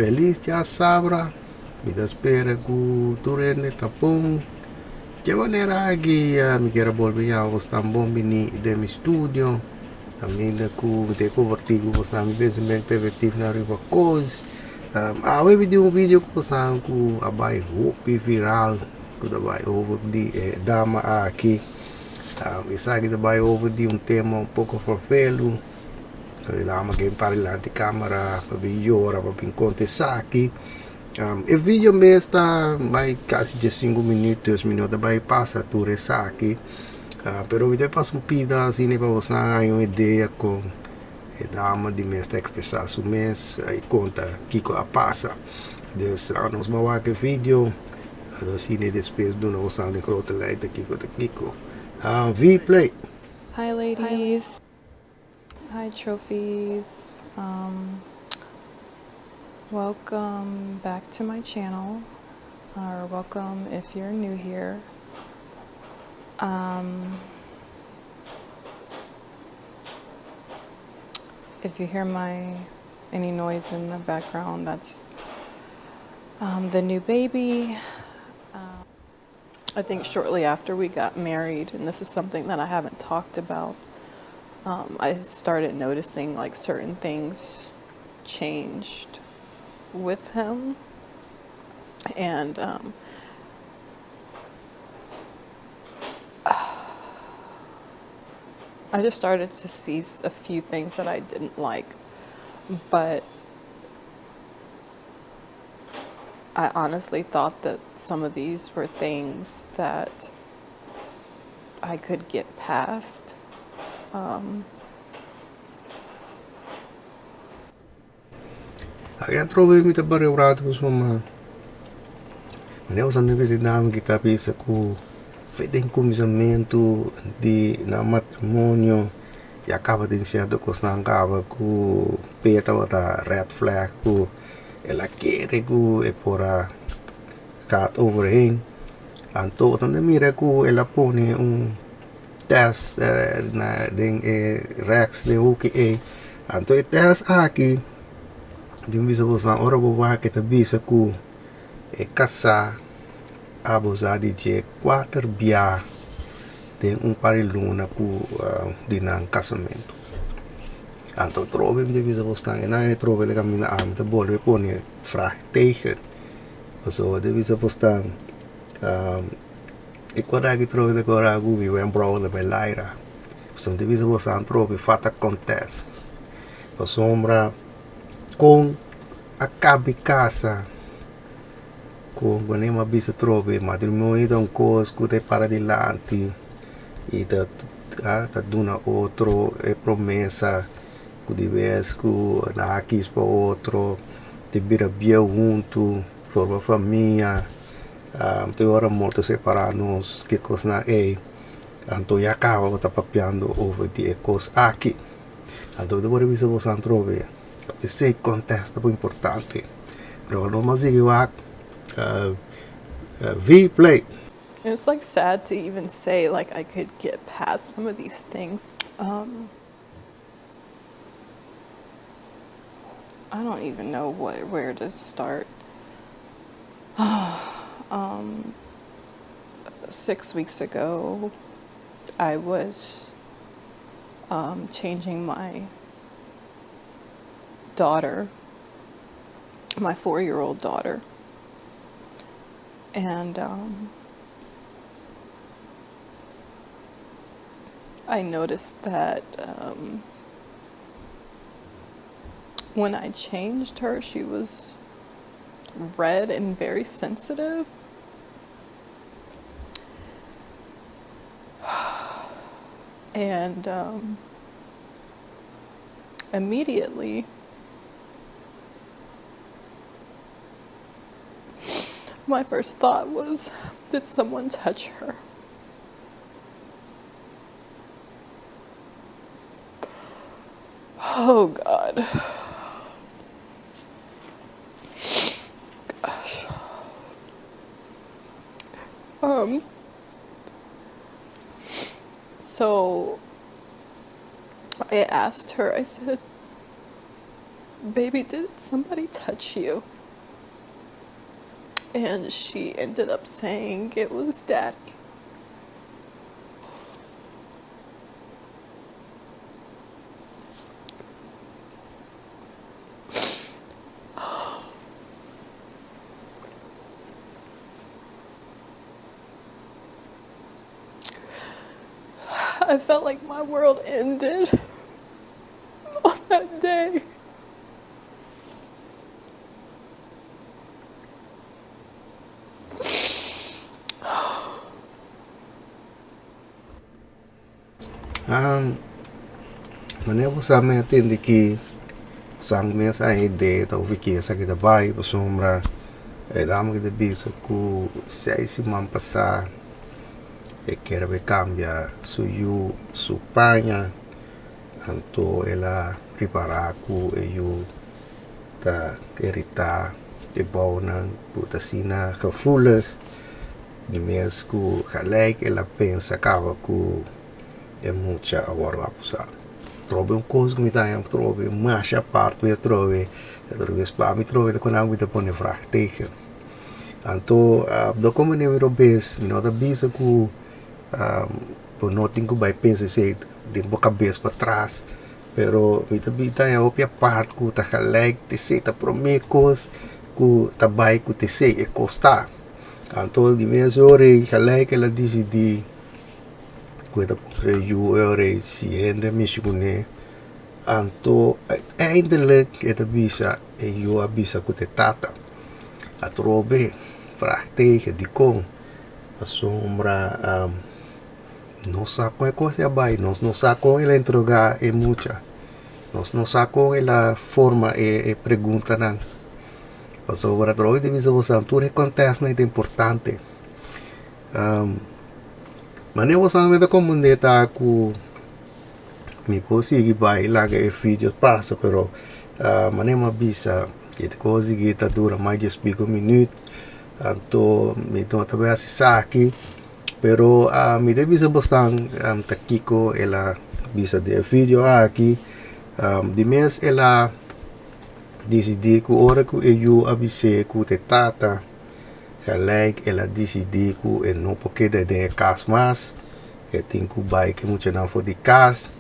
Feliz ya sabra. Mi espera que tu rende tapón. De maneira que me quero volver a os também de mi studio. A mim da ku de convertir com você a investimento preventivo na riba coisa. We de vídeo que você ku abai hope viral. Que da vai over de dama aqui. Isa que da vai over de tema pouco forfelo. Que dama que para lá de câmera para vídeo para pinconte aqui. O vídeo mesmo está mais quase de 5 minutos, minutos vai passar tudo isso aqui. Pero me passa um pedaço assim para você ter uma ideia com a dama de mês expressar seu mês e conta que a passa. Então, nós vamos ver o vídeo, assim depois do nosso de grote leite aqui com Kiko. V-play. Hi ladies. Hi trophies. Welcome back to my channel, or welcome if you're new here. If you hear any noise in the background, that's the new baby. I think shortly after we got married, and this is something that I haven't talked about, I started noticing like certain things changed with him, and I just started to see a few things that I didn't like, but I honestly thought that some of these were things that I could get past. Eu trovei muita barreirada com sua mãe. Mas eu só não vi que está pensando que feito em começamento de na matrimônio e acaba de certo que não acaba com peta ou red flag que ela quer que é por a cat overhang. Então também mira que ela põe test na rex de o que é. Então o test aqui de visa você ora boa que tá bisa que é caçar abusar de 4 bia tem pariluna ku dinang casamento. Então trove de visa você na trove de camina am de bolwe pone vraag tegen. Zo de visa você ik word aqui trove de cora gumi wen bro de belaira. Zo de visa você trove fata contest. A sombra com acabe casa quando uma bisa trove matrimônio então coisa que para adelante e da duna outro é promessa que divers que na aqui para outro de vira bia junto forma família tem hora morto separar-nos que coisa na então já acaba tá papiando over de coisa aqui então depois bisa você trove esse contexto é importante pero não mais igual V-play. It's like sad to even say like I could get past some of these things. I don't even know where to start. 6 weeks ago, I was changing my daughter, my 4-year-old daughter, and I noticed that when I changed her, she was red and very sensitive. And immediately, my first thought was, did someone touch her? Oh God. Gosh. So I asked her, I said, baby, did somebody touch you? And she ended up saying it was daddy. I felt like my world ended on that day. Wanneer we samen attenden que sang mes a ideia tá o que essa que vai para sombra dama que de bicho ku sei se man passar quer ver cambia su panha anto ela reparar ku eu ta irritar de bona puta sina gevoelig de mens ku gelijk ela pensa acaba ku mucha agora a trove un coisa que me dá trove mais a parte me trove spa me trove quando eu me põe vraagteken anto do como nem eu bes me nota bisa ku por noting ku by pensa se de boca cabeça para trás pero me tá é opia parte ku tá gelijk te se tá promekos ku tá bai ku te se e costa anto de vez ore gelijk ela decidi cuida por eu ore si hende missioné anto eindelijk het bisa eu abisa ku te tata a trobe vraagteken die kon a sombra no saco e cosa bai nos no saco ela entregar e mucha nos no saco ela forma e pergunta nan a sombra trobe de bisa você altura acontece não é importante mas eu vou da comunidade ku mi consigo vai lá que vídeo passa pero mas nem bisa que coisa que tá dura mais de 5 minutos então me tô também assistir aqui pero me deve bisa bastante takiko ela bisa de vídeo aqui de mês ela decidi que hora que eu abise que te tata gelijk ela decidi que não porque de cas mas e tem que vai que muito não for de cas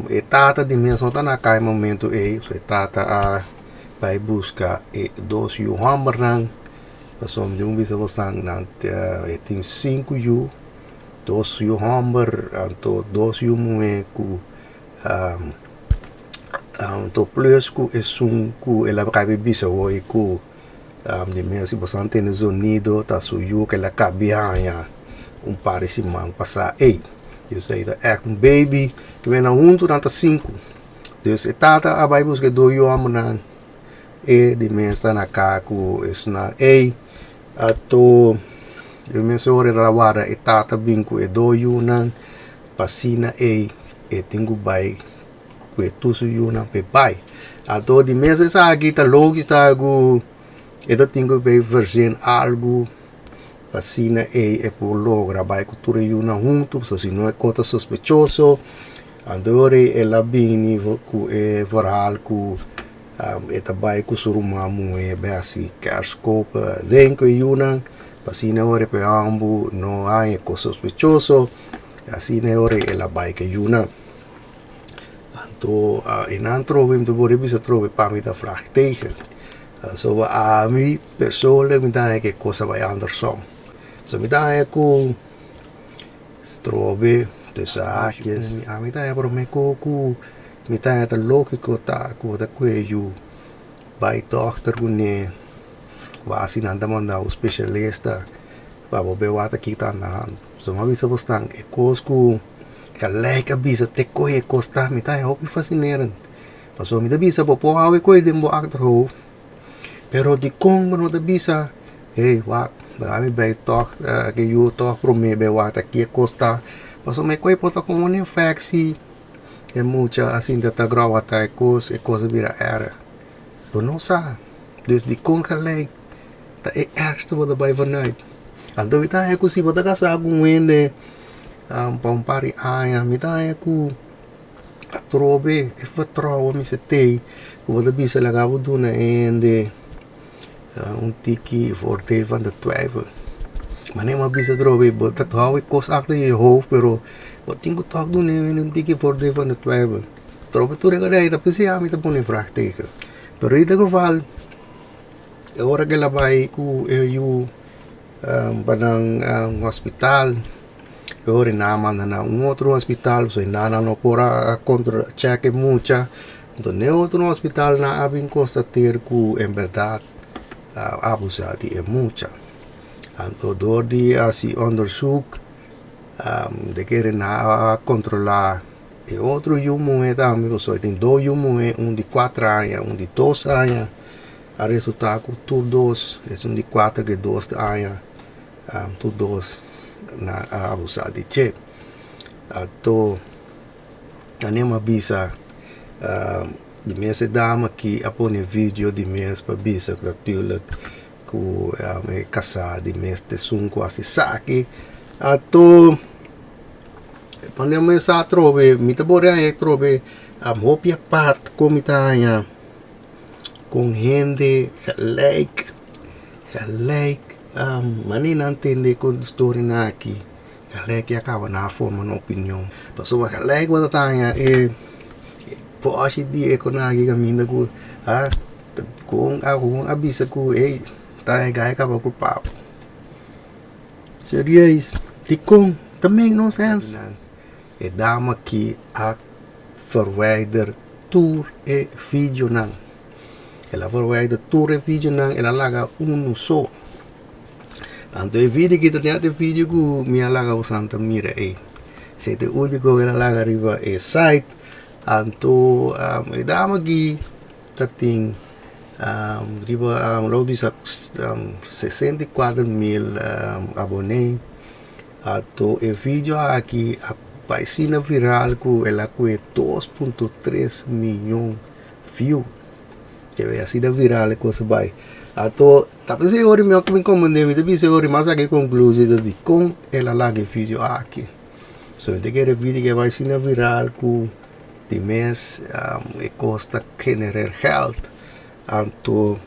e tata de mês não tá na cai momento e tata vai buscar e dois e hammer nan som de bisa bastante nan tem 5 yu dois yu hammer anto dois yu moe ku anto plus ku esum ku ela vai bisa oi ku de mês bastante no sonido tá suyo que ela cabia par de man passar eu sei da echt um baby que vem na 1 durante 5 dus tata vai buscar do yu hammer e de mês tá na caco isso na ato de mês ore da wara e tata binku e do yu nan pasina e tingu bai que tudo yu nan pe bai ato de mês essa aqui tá logo está go eu tenho que fazer algo pasina e por logra vai cultura yu na junto so se não é coisa sospechoso andore ela bini ku e varal ku eta bai ku suruma mu e basi kerskopa denko yuna pasina ore pe ambu no hay cosa sospechoso así ne ore ela bai ke yuna anto in antro wim de bore bisa trove pa mi da vraagteken so a mi persoonlijk met daar que cosa vai andersom so met daar ku trove de zaakjes a mi daar por me ku mitad de lógico ta ku da kweju by doctor gune wasi nanda manda o specialista babo be wata kita na so ma bisa bostang e kosku gelijk bisa te ko e costa mitad hopi fascineren paso mi da bisa po hawe ko de mo actor pero di kong no da bisa wa da mi be talk que you talk from me be wata ki costa paso me ko pota como un infecção é muita assim de tá grava tá coisa vira era do não sa dus die kon gelijk dat é ergste wat erbij vanuit en do ita é cosi wat ka sa algum wende pampari aya mita é ku a trove e vertrouwen mi se tei Wat de bisa lagaw doen en de een tikkie voordeel van de twijfel. Maar nee, maar bisa drobe, dat hou ik kost achter in je hoofd, pero wat denk ik toch doen in een tikkie voordeel van de twijfel. Drobe toe regadai, dat is ja met een vraagteken. Pero in ieder geval, ora que labai ku eu banang hospital, ora naman na um outro hospital, so nana no pora contra cheque mucha. Então, nem outro hospital na abin constatear que em verdade abusado é muita. Então, door die assim onderzoek de querer na controlar e outro jumo é também, só tem dois jumo é de 4 anos, de 2 anos. A resultado que tu dois é de 4 que 2 anos, tu dois na abusado de che. Então, a nema bisa de mensen dame que apone vídeo de mensen para bisa natuurlijk ku me casa de mensen te sunko asi saki ato quando eu me sa trobe mi te bora e trobe hopia part komitanya com gente gelijk mani não entende com história na aqui gelijk acaba na forma uma opinião passou gelijk wat tanya po asi di ko nagi kami ko kung ako abisa ko tayo gaya ka pa ko papo serious tikong taming no sense dama ki a verwijder tour e video nang ela verwijder tour e video nang ela laga uno so anto e video kita niya te video ko mi alaga usanta mira se te udiko ela laga riba site anto dama gi tating riba lobby sa 64,000 abonnee ato e video aqui a página viral ku ela ku 2.3 milhão view que é assim da viral ko sa bay ato tapos e ori me ko incomodei me debi se ori mas aqui conclusão de com ela lage video aqui so de que vídeo que vai ser viral ku de mês custa generar geld anto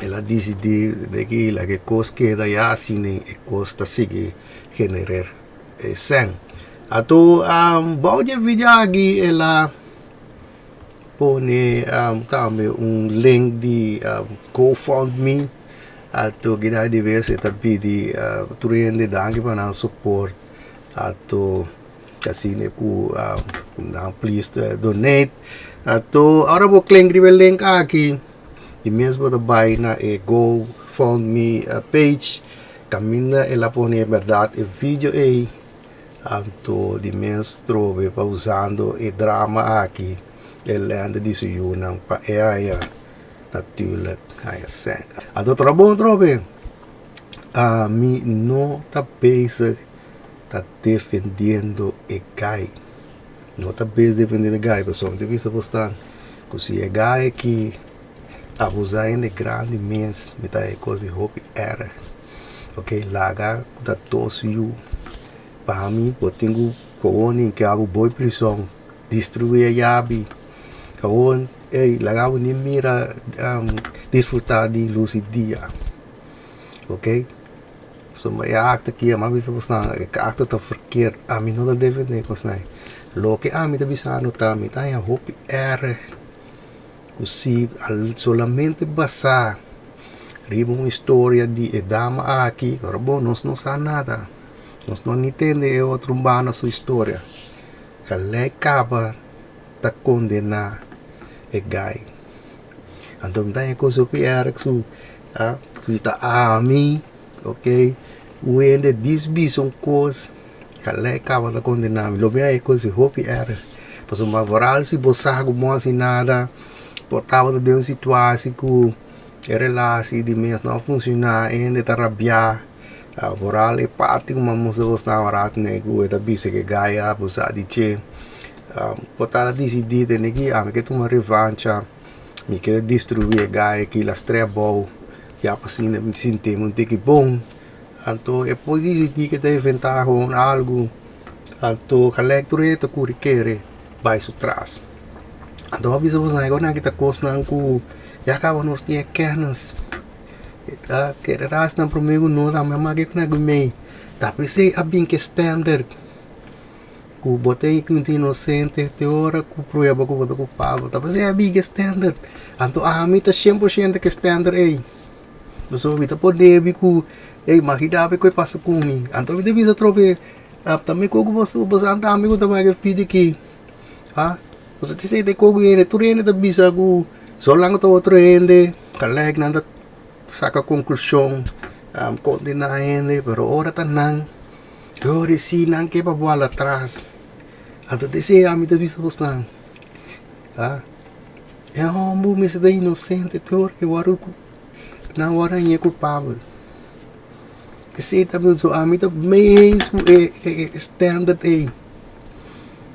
ela decide de que la que costa queda ya sin custa sigue generar sen ato bau de vídeo aqui ela pone também link de GoFundMe ato gina de vez tapi di turende dangi para support ato kasine ku na please donate ato ora bo kleng rivel link aqui e mesmo da buy na GoFundMe page camina ela pone verdade e video anto di mens trove pa usando drama aqui ela anda disso nang pa natuurlijk kaya sen ato trove mi no ta bezig está defendendo o gay. Não está bem defendendo o gay, pessoal. Não vista postar. Se é gay que abusar de grande mens, me dá coisa roupa era. Ok, laga da tosse you. Para mim, eu tenho coone que abo boy prisão, destruir a yabi. Coone, laga nem mira desfrutar de luz e dia. Ok? So, maar ja, acte kia, maar bisa posna, acte to verkeerd. Ami no da deve ne kosnai. Loke ami da bisa no tami, tanya hopi così solamente basta. Riba uma história de dama aqui, bom, nós não sabe nada. Nós não entende outro na sua história. Ela acaba de condenar o gay. Então, tanya coisa que era que está a mim, ok? O ende disbison coisa, ela acaba de condenar. Lo bem é coisa hopi era. Mas uma moral se você não assim nada, botava de uma situação que a relação de mês não funciona, ainda está rabiar. A moral é parte como você está orando, né? Que é bicho que ganha, abusar de che. Botava decidir, né? Que tu uma revanche, me quer destruir ganha que las três bom, já assim me senti muito que bom. Então é por decidir que te inventar algo, então a leitura é que quer vai atrás. Então avisa você agora kita kos nang ku ya acaba nos dia kernas. Que ras na promigo no da mama que na gumei. Tapi se abin que standard. Ku botei que inocente te ora ku prueba ku boto ku pabo. Tapi se abin que standard. Anto amita 100% que standard ei. So vita po debi ku ei mahidabe ko passa kumi. Anto vita bisa trobe também kogo você anda amigo também que pede que você te sei de kogo ene tu ene da bisa ku so lang to outro ende kaleg nanda saca conclusão condena ene pero ora tanang eu resi nang que pa bola atrás anto te sei a mi da bisa bos nang é homem me se da inocente te ora que waru na hora é culpável. Esse também so a mim tá mesmo é standard aí.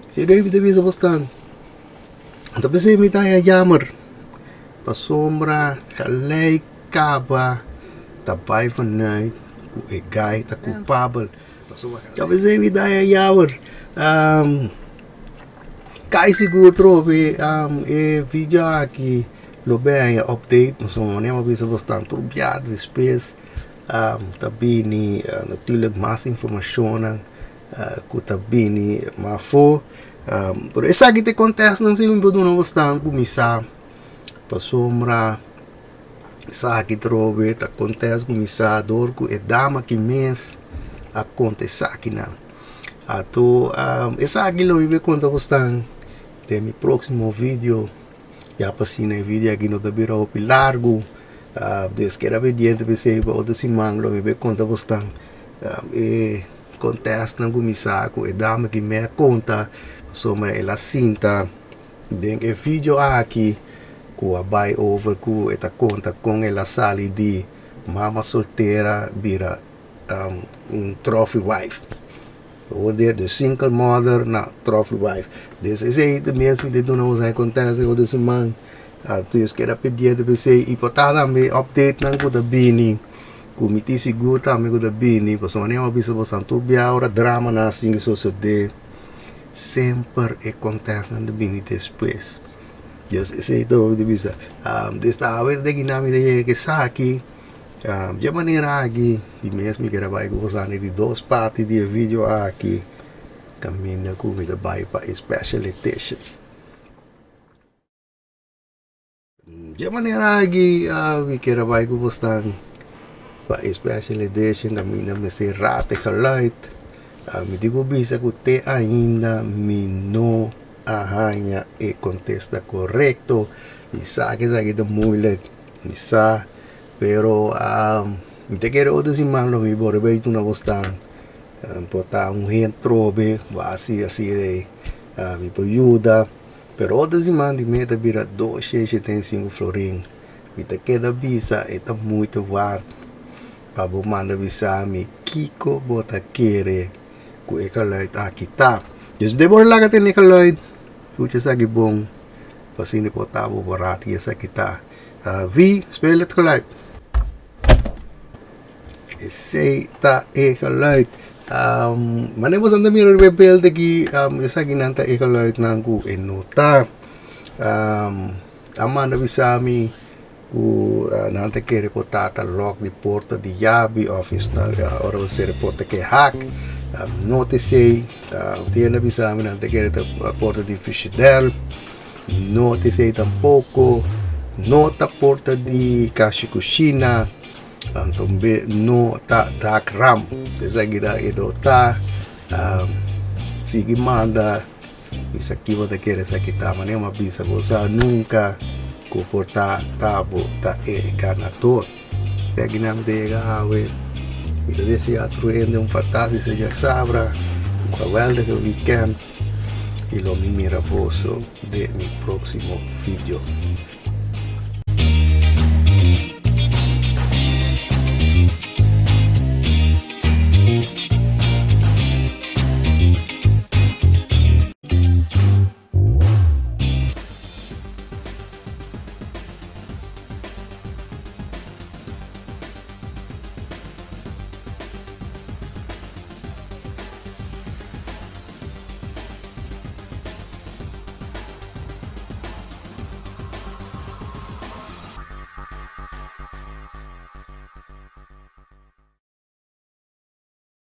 Se deve ver bastante. Então você me dá a jammer. Pa sombra, lei caba, tá pai van night, o é guy tá culpável. Já você me dá a jammer. Cai seguro trove é vídeo aqui. Lo bem update, nós vamos nem mais bastante turbiado depois. Tabini natuurlijk mais informação que tabini mas for por essa que te acontece não sei onde não estão começar para sombra essa que trobe te acontece começar dor que é dama que mês acontece aqui não ato essa aqui não me conta bastante de meu próximo vídeo já passei no vídeo aqui no tabira o largo. Dus que era obediente você para outro simang lo me conta bastante e contesta não começar com a dama que me conta sobre ela cinta den que vídeo aqui com a buy over com esta conta com ela sali de mama solteira vira trophy wife ou de single mother na trophy wife desse jeito mesmo de não usar acontece outro simang dus que era pedir de você e botar também update não com da bini com miti seguro também com da bini porque só nem uma vez você turbia hora drama na assim so de sempre acontece na bini depois just esse todo de visa desta vez de que na me que saque de maneira aqui de mesmo que era vai gozar de duas partes de vídeo aqui caminha com me da vai para special edition. De maneira que we quero vai com você para special edition da minha me ser rate geluid me digo bisa que te ainda me não arranha e contesta correto me sabe que é moeilijk me sabe pero me te quero outro simão lo me bora bem tu na bostan botar trobe assim de me ajuda pero outro simão de meta vira 2,75 florim me te queda bisa é muito waard para você mandar bisa me Kiko bota querer com o geluid aqui tá dus de bora lá que tem geluid Kucha sa gibong pasini po tabo barati sa kita V speel het geluid say ta geluid mane po sanda mirror bebel dagi isa ginanta geluid nangu enota amanda bisami ku nante kere po tata lock di porta di yabi office na ora se reporta ke hack notice tiene bisami nante kere ta porta di Fishidel notice tampoco nota porta di Kashikushina antombe nota dark ram esa gira edota sigi manda bisa kibo te kere sa kita mane ma bisa bosa nunca comportar tabo ta ganador te ginam de gawe ito desse atruende un fantasma se ya sabra un geweldige weekend y lo mi miraboso de mi próximo video.